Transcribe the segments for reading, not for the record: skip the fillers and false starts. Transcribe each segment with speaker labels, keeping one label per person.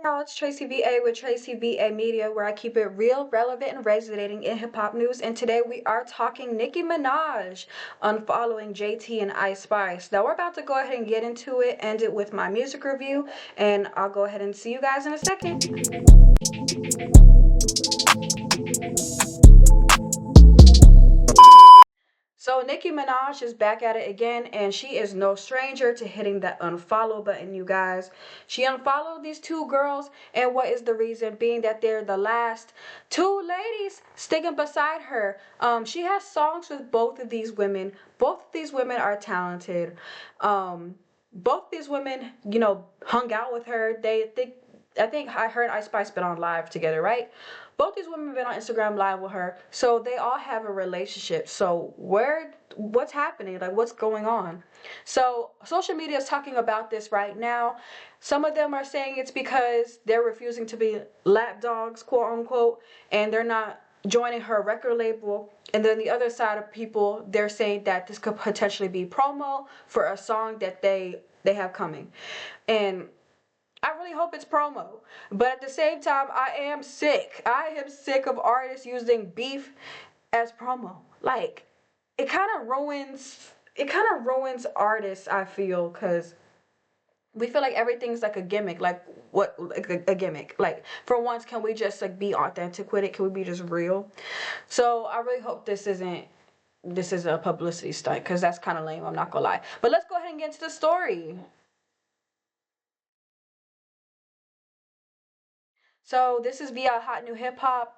Speaker 1: Y'all, it's Tracy VA with Tracy VA Media, where I keep it real, relevant, and resonating in hip hop news. And today we are talking Nicki Minaj unfollowing JT and Ice Spice. Now we're about to go ahead and get into it, end it with my music review, and I'll go ahead and see you guys in a second. So Nicki Minaj is back at it again, and she is no stranger to hitting that unfollow button, you guys. She unfollowed these two girls, and what is the reason? Being that they're the last two ladies sticking beside her. She has songs with both of these women. Both of these women are talented. Both these women, hung out with her. I think I heard Ice Spice been on live together, right? Both these women have been on Instagram live with her, so they all have a relationship. So what's happening? Like, what's going on? So social media is talking about this right now. Some of them are saying it's because they're refusing to be lap dogs, quote unquote, and they're not joining her record label. And then the other side of people, they're saying that this could potentially be promo for a song that they have coming. And I really hope it's promo. But at the same time, I am sick. I am sick of artists using beef as promo. Like, it kind of ruins artists, I feel, cuz we feel like everything's like a gimmick. Like, what, like a gimmick? Like, for once, can we just like be authentic with it? Can we be just real? So I really hope this is a publicity stunt, because that's kind of lame, I'm not gonna lie. But let's go ahead and get into the story. So this is via Hot New Hip Hop.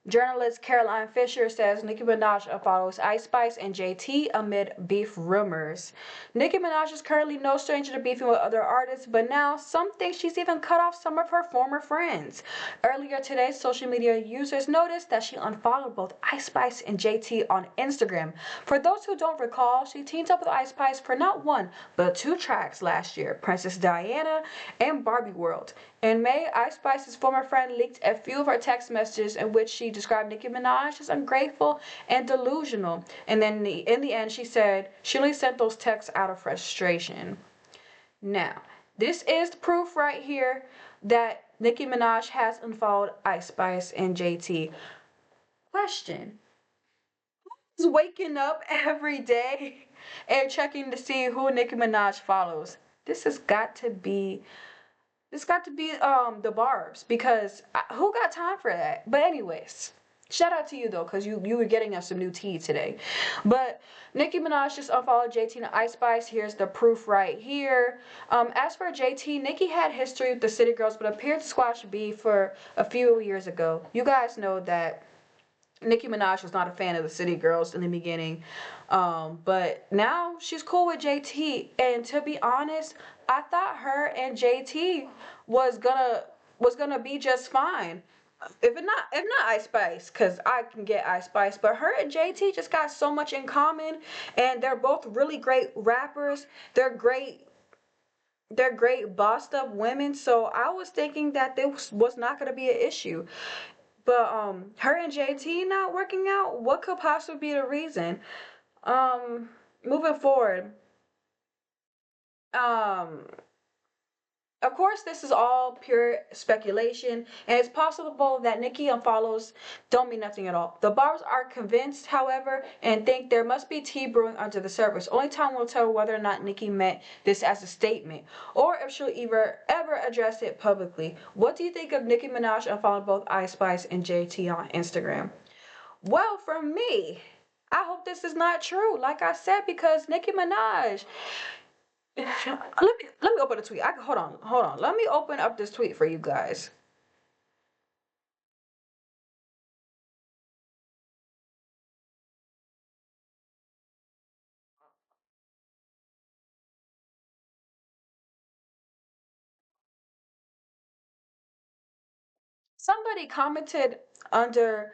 Speaker 1: Journalist Caroline Fisher says Nicki Minaj follows Ice Spice and JT amid beef rumors. Nicki Minaj is currently no stranger to beefing with other artists, but now some think she's even cut off some of her former friends. Earlier today, social media users noticed that she unfollowed both Ice Spice and JT on Instagram. For those who don't recall, she teamed up with Ice Spice for not one, but two tracks last year, Princess Diana and Barbie World. In May, Ice Spice's former friend leaked a few of her text messages in which she described Nicki Minaj as ungrateful and delusional. And then in the end, she said she only sent those texts out of frustration. Now, this is the proof right here that Nicki Minaj has unfollowed Ice Spice and JT. Question: who's waking up every day and checking to see who Nicki Minaj follows? This has got to be the Barbs, because who got time for that? But anyways, shout out to you though, because you were getting us some new tea today. But Nicki Minaj just unfollowed JT and Ice Spice. Here's the proof right here. As for JT, Nicki had history with the City Girls, but appeared to squash beef for a few years ago. You guys know that Nicki Minaj was not a fan of the City Girls in the beginning, but now she's cool with JT. And to be honest, I thought her and JT was gonna be just fine. If not Ice Spice, cause I can get Ice Spice, but her and JT just got so much in common, and they're both really great rappers. They're great bossed up women. So I was thinking that this was not gonna be an issue. But her and JT not working out, what could possibly be the reason? Um, moving forward, um, of course, this is all pure speculation, and it's possible that Nicki unfollows don't mean nothing at all. The bars are convinced, however, and think there must be tea brewing under the surface. Only time will tell whether or not Nicki meant this as a statement, or if she'll ever address it publicly. What do you think of Nicki Minaj unfollowing both Ice Spice and JT on Instagram? Well, for me, I hope this is not true. Like I said, because Nicki Minaj, let me open a tweet. Hold on. Let me open up this tweet for you guys. Somebody commented under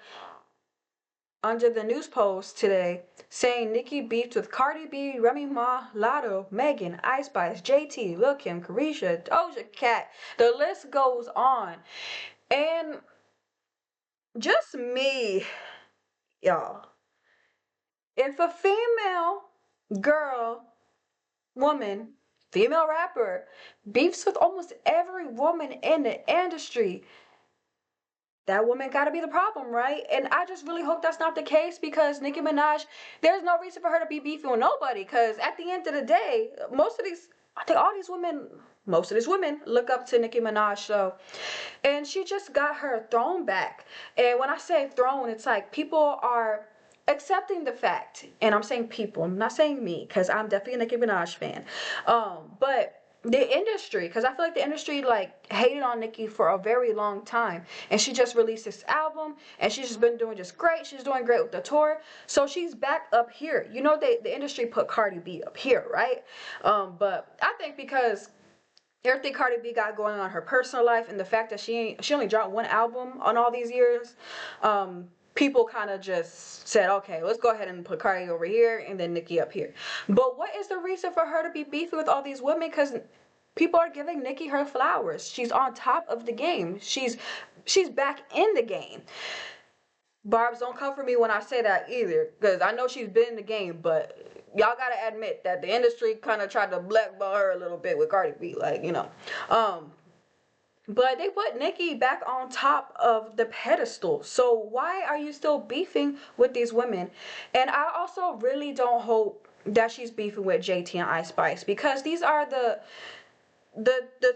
Speaker 1: under the news post today saying Nicki beefed with Cardi B, Remy Ma, Lotto, Megan, Ice Spice, JT, Lil Kim, Carisha, Doja Cat. The list goes on. And just me, y'all. If a female girl, woman, female rapper, beefs with almost every woman in the industry. That woman got to be the problem, right? And I just really hope that's not the case, because Nicki Minaj, there's no reason for her to be beefing with nobody, because at the end of the day, I think most of these women look up to Nicki Minaj. So, and she just got her throne back. And when I say throne, it's like people are accepting the fact, and I'm saying people, I'm not saying me, because I'm definitely a Nicki Minaj fan. But the industry, because I feel like the industry like hated on Nicki for a very long time, and she just released this album, and she's just been doing just great. She's doing great with the tour, so she's back up here. You know, the industry put Cardi B up here, right? But I think because everything Cardi B got going on in her personal life, and the fact that she only dropped one album on all these years, people kind of just said, okay, let's go ahead and put Cardi over here and then Nicki up here. But what is the reason for her to be beefing with all these women? Because people are giving Nicki her flowers. She's on top of the game. She's back in the game. Barbs, don't come for me when I say that either, because I know she's been in the game, but y'all gotta admit that the industry kind of tried to blackball her a little bit with Cardi B, like, you know. But they put Nicki back on top of the pedestal. So why are you still beefing with these women? And I also really don't hope that she's beefing with JT and Ice Spice, because these are the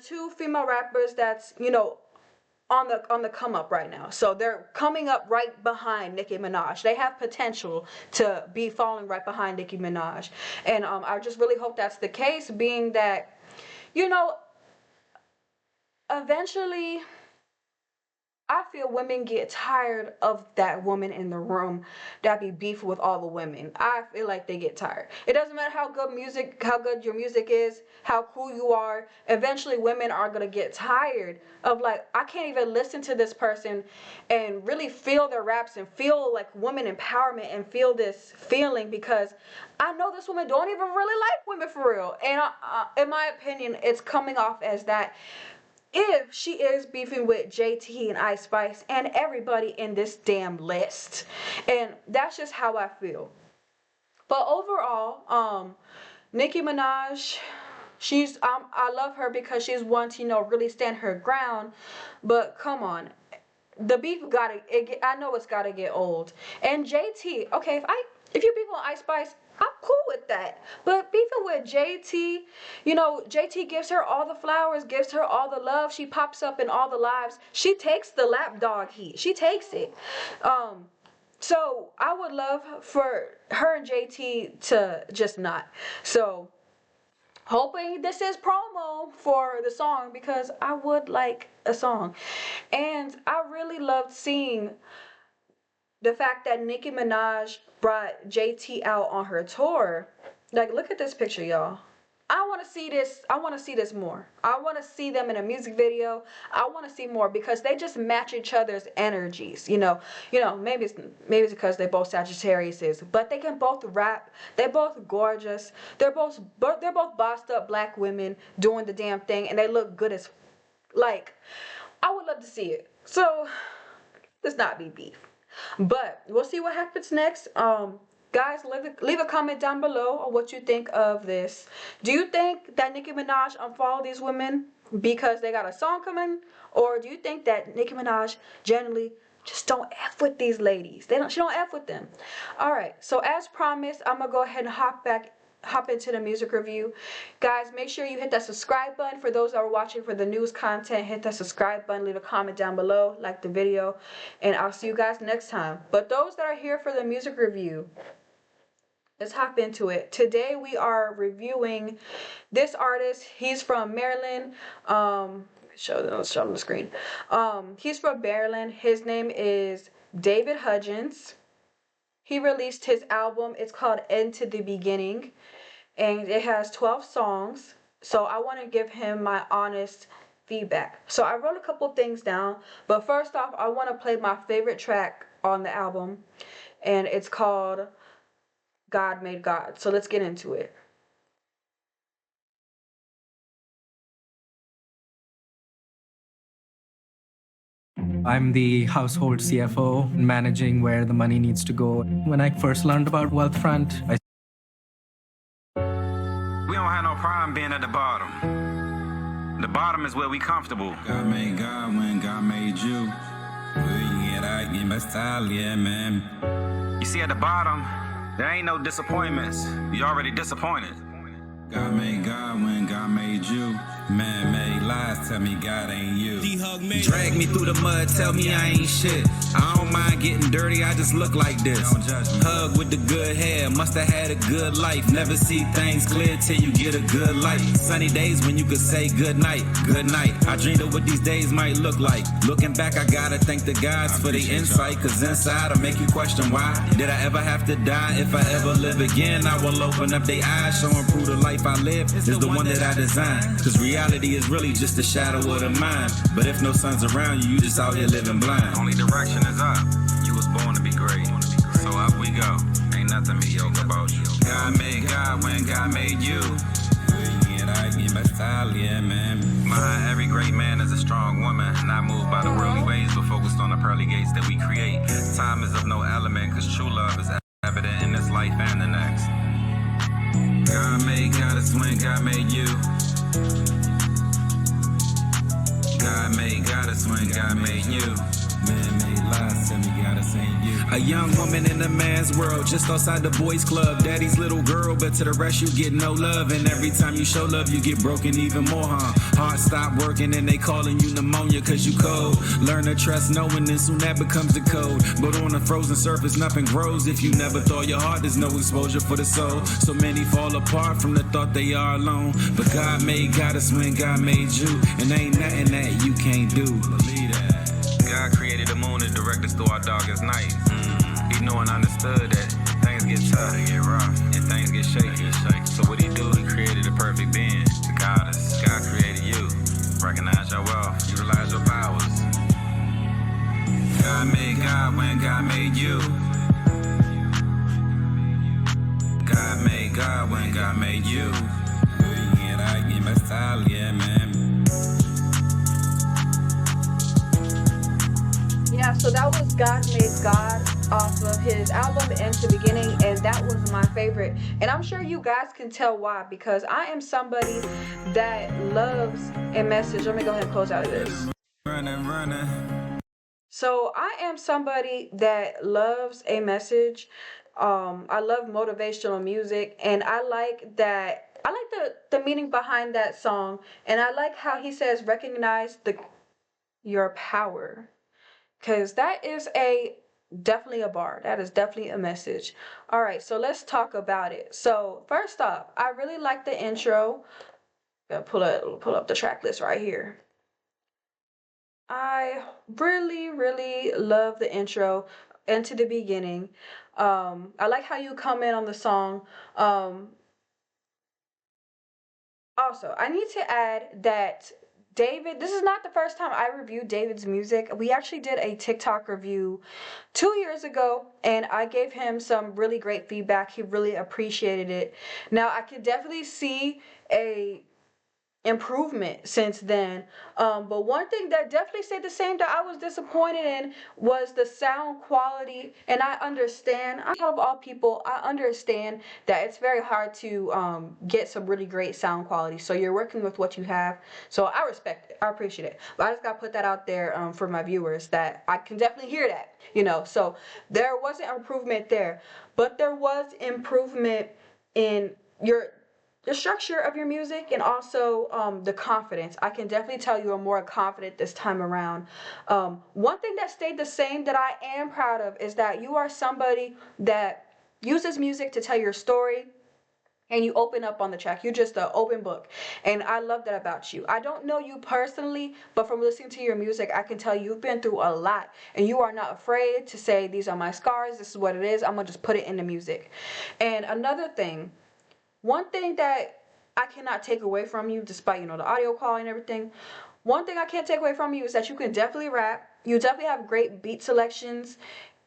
Speaker 1: two female rappers that's, you know, on the come up right now. So they're coming up right behind Nicki Minaj. They have potential to be falling right behind Nicki Minaj. And I just really hope that's the case, being that, you know, eventually I feel women get tired of that woman in the room that be beefing with all the women. I feel like they get tired. It doesn't matter how good your music is, how cool you are. Eventually women are going to get tired of, like, I can't even listen to this person and really feel their raps and feel like woman empowerment and feel this feeling, because I know this woman don't even really like women for real. And in my opinion, it's coming off as that if she is beefing with JT and Ice Spice and everybody in this damn list. And that's just how I feel. But overall, Nicki Minaj, I love her because she's one to, you know, really stand her ground. But come on, the beef I know it's gotta get old. And JT, okay, if you beef with Ice Spice, I'm cool with that. But beefing with JT, you know, JT gives her all the flowers, gives her all the love. She pops up in all the lives. She takes the lapdog heat. She takes it. So I would love for her and JT to just not. So hoping this is promo for the song, because I would like a song. And I really loved seeing the fact that Nicki Minaj brought JT out on her tour. Like, look at this picture, y'all. I want to see this. I want to see this more. I want to see them in a music video. I want to see more, because they just match each other's energies. You know, maybe it's because they both Sagittariuses, but they can both rap. They're both gorgeous. They're both bossed up black women doing the damn thing, and they look good as, like, I would love to see it. So let's not be beef. But we'll see what happens next. Guys, leave a comment down below on what you think of this. Do you think that Nicki Minaj unfollowed these women because they got a song coming? Or do you think that Nicki Minaj generally just don't F with these ladies? She don't F with them. Alright, so as promised, I'm going to go ahead and hop into the music review. Guys, make sure you hit that subscribe button. For those that are watching for the news content, hit that subscribe button, leave a comment down below, like the video, and I'll see you guys next time. But those that are here for the music review, let's hop into it. Today we are reviewing this artist. He's from Maryland. Show them the screen. He's from Maryland. His name is David Hudgens. He released his album. It's called Into the Beginning, and it has 12 songs. So I want to give him my honest feedback. So I wrote a couple things down, but first off, I want to play my favorite track on the album, and it's called God Made God. So let's get into it.
Speaker 2: I'm the household CFO, managing where the money needs to go. When I first learned about Wealthfront,
Speaker 3: We don't have no problem. time being at the bottom. The bottom is where we comfortable. God made God when God made you. You see, at the bottom, there ain't no disappointments. You already disappointed. God made God when God made you. Man-made lies tell me God ain't you. Drag me through the mud, tell me I ain't shit. I don't mind getting dirty, I just look like this. Hug with the good hair, must have had a good life. Never see things clear till you get a good light. Sunny days when you could say good night, good night. I dreamed of what these days might look like. Looking back, I gotta thank the gods for the insight. Cause inside I'll make you question why did I ever have to die? If I ever live again, I will open up their eyes, show and prove the life I live is the one that I designed. Cause reality is really just a shadow of the mind. But if no sun's around you, you just out here living blind. Only direction is up. You was born to be great. So up we go. Ain't nothing mediocre about you. God made God when God made you. Behind every great man is a strong woman. Not moved by the worldly ways, but focused on the pearly gates that we create. Time is of no element, cause true love is evident in this life and the next. God made God is when God made you. God made God is when God made you. Man-made lies tell me God is ain't you. A young woman in a man's world, just outside the boys club. Daddy's little girl, but to the rest you get no love. And every time you show love, you get broken even more, huh? Heart stop working and they calling you pneumonia cause you cold. Learn to trust knowing and soon that becomes the code. But on a frozen surface, nothing grows. If you never thought your heart, there's no exposure for the soul. So many fall apart from the thought they are alone. But God made God is when God made you. And ain't nothing that you can't do. Believe that. God created the moon to direct us through our darkest night. He knew and understood that things get tough, they get rough, and things get shaky. So what he do, he created a perfect being to guide us. God created you. Recognize your wealth, utilize your powers. God made God when God made you. God made God when God made you. Yeah, man.
Speaker 1: Yeah, so that was God Made God off of his album Into Beginning, and that was my favorite. And I'm sure you guys can tell why, because I am somebody that loves a message. Let me go ahead and close out of this.
Speaker 3: Running.
Speaker 1: So I am somebody that loves a message. I love motivational music, and I like that. I like the meaning behind that song, and I like how he says recognize your power. Because that is definitely a bar. That is definitely a message. All right, so let's talk about it. So first off, I really like the intro. Gotta pull up the track list right here. I really love the intro Into the Beginning. I like how you come in on the song. Also, I need to add that David, this is not the first time I reviewed David's music. We actually did a TikTok review 2 years ago, and I gave him some really great feedback. He really appreciated it. Now, I can definitely see a improvement since then. But one thing that definitely stayed the same that I was disappointed in was the sound quality. And I understand, I of all people, I understand that it's very hard to get some really great sound quality. So you're working with what you have. So I respect it. I appreciate it. But I just got to put that out there for my viewers that I can definitely hear that, you know. So there wasn't improvement there, but there was improvement in your the structure of your music and also the confidence. I can definitely tell you are more confident this time around. One thing that stayed the same that I am proud of is that you are somebody that uses music to tell your story and you open up on the track. You're just an open book. And I love that about you. I don't know you personally, but from listening to your music, I can tell you've been through a lot and you are not afraid to say, these are my scars. This is what it is. I'm going to just put it in the music. And another thing, one thing that I cannot take away from you, despite, you know, the audio quality and everything, one thing I can't take away from you is that you can definitely rap. You definitely have great beat selections,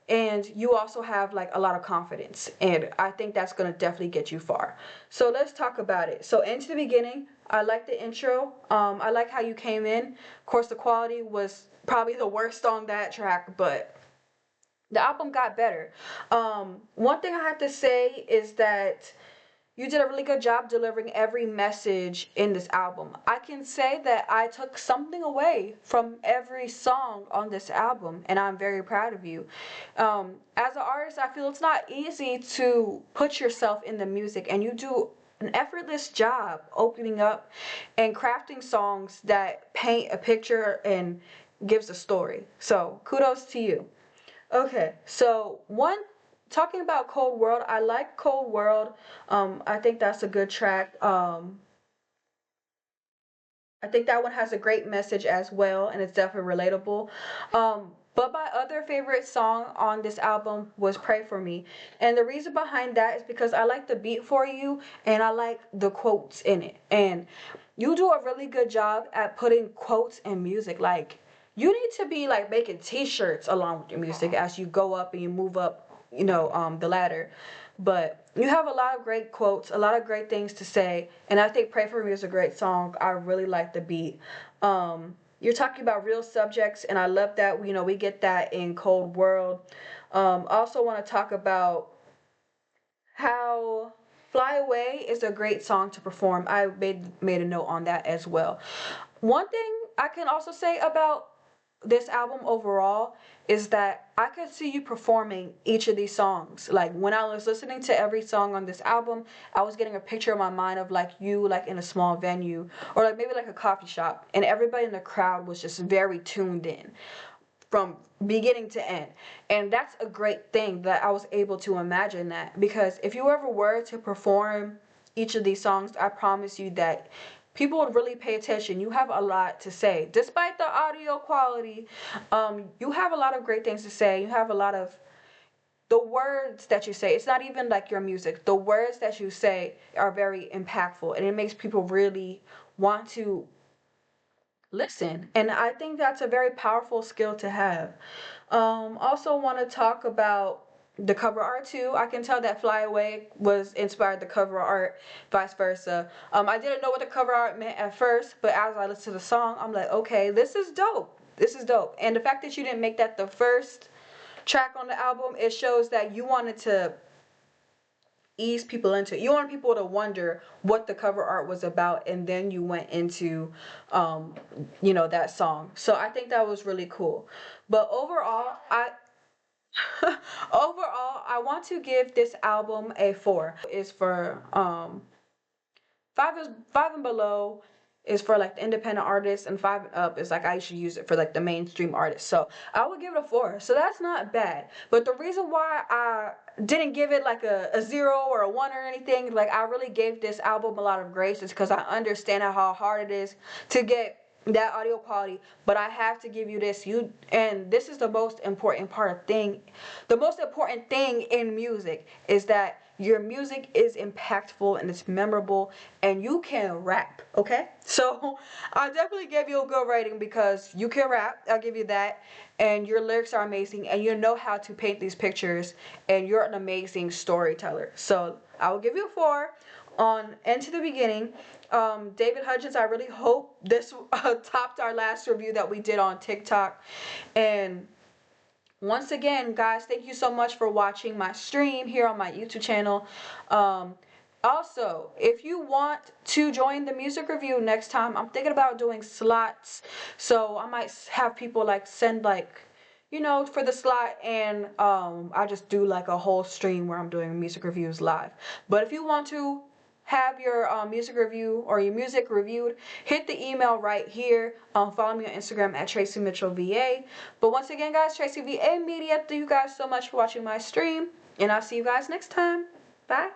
Speaker 1: and you also have like a lot of confidence. And I think that's going to definitely get you far. So let's talk about it. So Into the Beginning, I like the intro. I like how you came in. Of course, the quality was probably the worst on that track, but the album got better. One thing I have to say is that you did a really good job delivering every message in this album. I can say that I took something away from every song on this album, and I'm very proud of you. As an artist, I feel it's not easy to put yourself in the music, and you do an effortless job opening up and crafting songs that paint a picture and gives a story. So kudos to you. Okay, so talking about Cold World, I like Cold World. I think that's a good track. I think that one has a great message as well, and it's definitely relatable. But my other favorite song on this album was Pray For Me. And the reason behind that is because I like the beat for you and I like the quotes in it. And you do a really good job at putting quotes in music. Like, you need to be like making t-shirts along with your music as you go up and you move up, the ladder. But you have a lot of great quotes, a lot of great things to say, and I think Pray For Me is a great song. I really like the beat. You're talking about real subjects, and I love that, we get that in Cold World. Also want to talk about how Fly Away is a great song to perform. I made a note on that as well. One thing I can also say about this album overall is that I could see you performing each of these songs. Like, when I was listening to every song on this album, I was getting a picture in my mind of like you like in a small venue or like maybe like a coffee shop, and everybody in the crowd was just very tuned in from beginning to end. And that's a great thing that I was able to imagine that, because if you ever were to perform each of these songs, I promise you that people would really pay attention. You have a lot to say. Despite the audio quality, you have a lot of great things to say. You have a lot of the words that you say. It's not even like your music. The words that you say are very impactful, and it makes people really want to listen. And I think that's a very powerful skill to have. Also want to talk about the cover art too. I can tell that Fly Away was inspired the cover art, vice versa. I didn't know what the cover art meant at first, but as I listened to the song, I'm like, okay, this is dope. This is dope. And the fact that you didn't make that the first track on the album, it shows that you wanted to ease people into it. You want people to wonder what the cover art was about, and then you went into that song. So I think that was really cool. But overall, I want to give this album a 4. It's for 5 and below is for like the independent artists, and 5 and up is like I should use it for like the mainstream artists. So I would give it a 4. So that's not bad. But the reason why I didn't give it like a 0 or a 1 or anything, like I really gave this album a lot of grace, is because I understand how hard it is to get that audio quality. But I have to give you this. And this is the most important thing. The most important thing in music is that your music is impactful and it's memorable, and you can rap, okay? So I definitely gave you a good rating because you can rap. I'll give you that. And your lyrics are amazing, and you know how to paint these pictures, and you're an amazing storyteller. So I will give you a 4 on End to the Beginning. David Hudgens, I really hope this topped our last review that we did on TikTok. And once again, guys, thank you so much for watching my stream here on my YouTube channel. Also, if you want to join the music review next time, I'm thinking about doing slots. So I might have people like send like, for the slot, and I just do like a whole stream where I'm doing music reviews live. But if you want to have your music review or your music reviewed, hit the email right here. Follow me on Instagram at Tracy Mitchell VA. But once again, guys, Tracy VA Media, thank you guys so much for watching my stream, and I'll see you guys next time. Bye.